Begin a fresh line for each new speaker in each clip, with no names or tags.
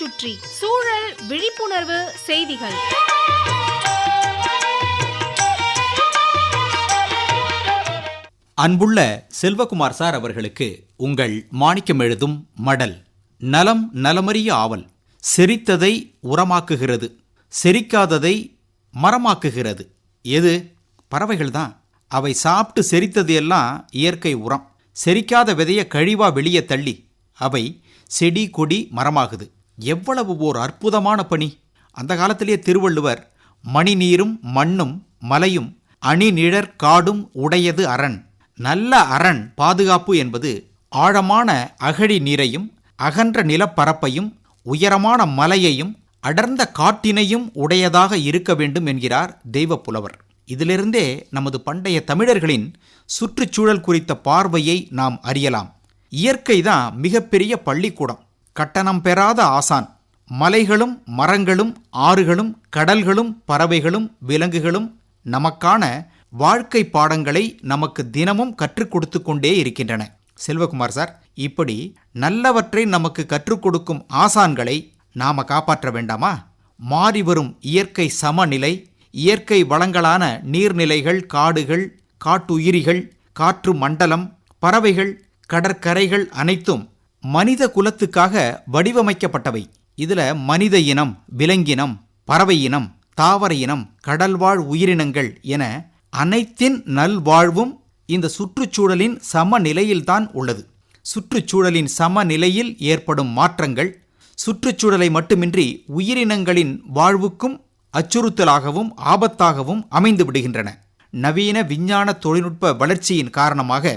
சுற்றி சூழல் விழிப்புணர்வு செய்திகள்.
அன்புள்ள செல்வகுமார் சார் அவர்களுக்கு உங்கள் மாணிக்கம் எழுதும் மடல். நலம் நலமறிய ஆவல் செரித்ததை உரமாக்குகிறது, செரிக்காததை மரமாக்குகிறது. எது? பறவைகள்தான். அவை சாப்பிட்டு செரித்தது எல்லாம் இயற்கை உரம். செரிக்காத விதைய கழிவா வெளியே தள்ளி அவை செடி கொடி மரமாகுது. எவ்வளவு ஓர் அற்புதமான பணி! அந்த காலத்திலேயே திருவள்ளுவர் மணி நீரும் மண்ணும் மலையும் அணி நிழற் காடும் உடையது அரண். நல்ல அரண் பாதுகாப்பு என்பது ஆழமான அகழி நீரையும் அகன்ற நிலப்பரப்பையும் உயரமான மலையையும் அடர்ந்த காட்டினையும் உடையதாக இருக்க வேண்டும் என்கிறார் தெய்வப்புலவர். இதிலிருந்தே நமது பண்டைய தமிழர்களின் சுற்றுச்சூழல் குறித்த பார்வையை நாம் அறியலாம். இயற்கைதான் மிகப்பெரிய பள்ளிக்கூடம், கட்டணம் பெறாத ஆசான். மலைகளும் மரங்களும் ஆறுகளும் கடல்களும் பறவைகளும் விலங்குகளும் நமக்கான வாழ்க்கை பாடங்களை நமக்கு தினமும் கற்றுக் கொடுத்து கொண்டே இருக்கின்றன. செல்வகுமார் சார், இப்படி நல்லவற்றை நமக்கு கற்றுக் கொடுக்கும் ஆசான்களை நாம காப்பாற்ற வேண்டாமா? மாறிவரும் இயற்கை சமநிலை, இயற்கை வளங்களான நீர்நிலைகள், காடுகள், காட்டுயிரிகள், காற்று மண்டலம், பறவைகள், கடற்கரைகள் அனைத்தும் மனித குலத்துக்காக வடிவமைக்கப்பட்டவை. இதுல மனித இனம், விலங்கினம், பறவை இனம், தாவர இனம், கடல்வாழ் உயிரினங்கள் என அனைத்தின் நல்வாழ்வும் இந்த சுற்றுச்சூழலின் சமநிலையில்தான் உள்ளது. சுற்றுச்சூழலின் சமநிலையில் ஏற்படும் மாற்றங்கள் சுற்றுச்சூழலை மட்டுமின்றி உயிரினங்களின் வாழ்வுக்கும் அச்சுறுத்தலாகவும் ஆபத்தாகவும் அமைந்து விடுகின்றன. நவீன விஞ்ஞான தொழில்நுட்ப வளர்ச்சியின் காரணமாக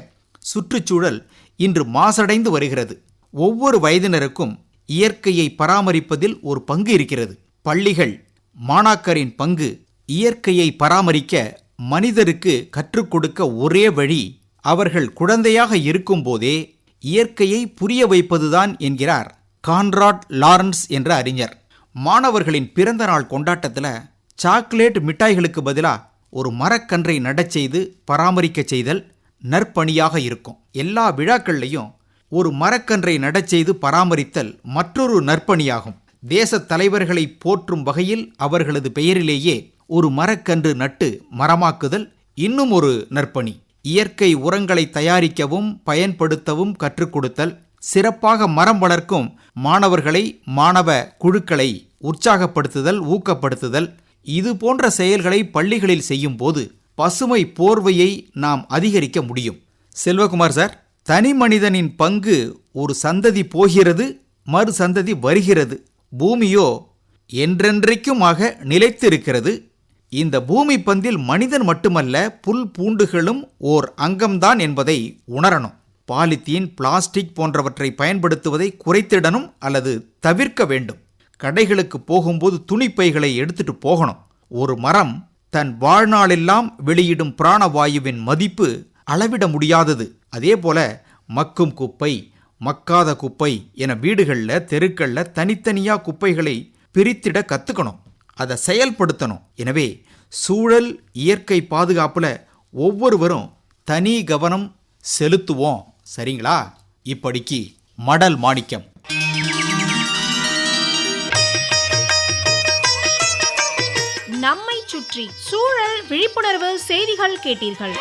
சுற்றுச்சூழல் இன்று மாசடைந்து வருகிறது. ஒவ்வொரு வயதினருக்கும் இயற்கையை பராமரிப்பதில் ஒரு பங்கு இருக்கிறது. பள்ளிகள், மாணாக்கரின் பங்கு இயற்கையை பராமரிக்க மனிதருக்கு கற்றுக் கொடுக்க ஒரே வழி அவர்கள் குழந்தையாக இருக்கும்போதே இயற்கையை புரிய வைப்பதுதான் என்கிறார் கான்ராட் லாரன்ஸ் என்ற அறிஞர். மாணவர்களின் பிறந்த நாள் கொண்டாட்டத்தில் சாக்லேட் மிட்டாய்களுக்கு பதிலாக ஒரு மரக்கன்றை நடச் செய்து பராமரிக்க செய்தல் நற்பணியாக இருக்கும். எல்லா விழாக்கள்லையும் ஒரு மரக்கன்றை நடச் செய்து பராமரித்தல் மற்றொரு நற்பணியாகும். தேச தலைவர்களை போற்றும் வகையில் அவர்களது பெயரிலேயே ஒரு மரக்கன்று நட்டு மரமாக்குதல் இன்னும் ஒரு நற்பணி. இயற்கை உரங்களை தயாரிக்கவும் பயன்படுத்தவும் கற்றுக் கொடுத்தல், சிறப்பாக மரம் வளர்க்கும் மாணவர்களை, மாணவ குழுக்களை உற்சாகப்படுத்துதல், ஊக்கப்படுத்துதல், இது போன்ற செயல்களை பள்ளிகளில் செய்யும் போது பசுமை போர்வையை நாம் அதிகரிக்க முடியும். செல்வகுமார் சார், தனி மனிதனின் பங்கு ஒரு சந்ததி போகிறது, மறு சந்ததி வருகிறது. பூமியோ என்றென்றைக்குமாக நிலைத்திருக்கிறது. இந்த பூமி பந்தில் மனிதன் மட்டுமல்ல, புல் பூண்டுகளும் ஓர் அங்கம்தான் என்பதை உணரணும். பாலித்தீன், பிளாஸ்டிக் போன்றவற்றை பயன்படுத்துவதை குறைத்திடணும் அல்லது தவிர்க்க வேண்டும். கடைகளுக்கு போகும்போது துணிப்பைகளை எடுத்துட்டு போகணும். ஒரு மரம் தன் வாழ்நாளெல்லாம் வெளியிடும் பிராணவாயுவின் மதிப்பு அளவிட முடியாதது. அதே போல மக்கும் குப்பை, மக்காத குப்பை என வீடுகளில், தெருக்களில் தனித்தனியாக குப்பைகளை பிரித்திட கற்றுக்கணும், அதை செயல்படுத்தணும். எனவே சூழல் இயற்கை பாதுகாப்புல ஒவ்வொருவரும் தனி கவனம் செலுத்துவோம். சரிங்களா? இப்படிக்கு மடல் மாணிக்கம்.
நம்மை சுற்றி சூழல் விழிப்புணர்வு செய்திகள் கேட்டீர்கள்.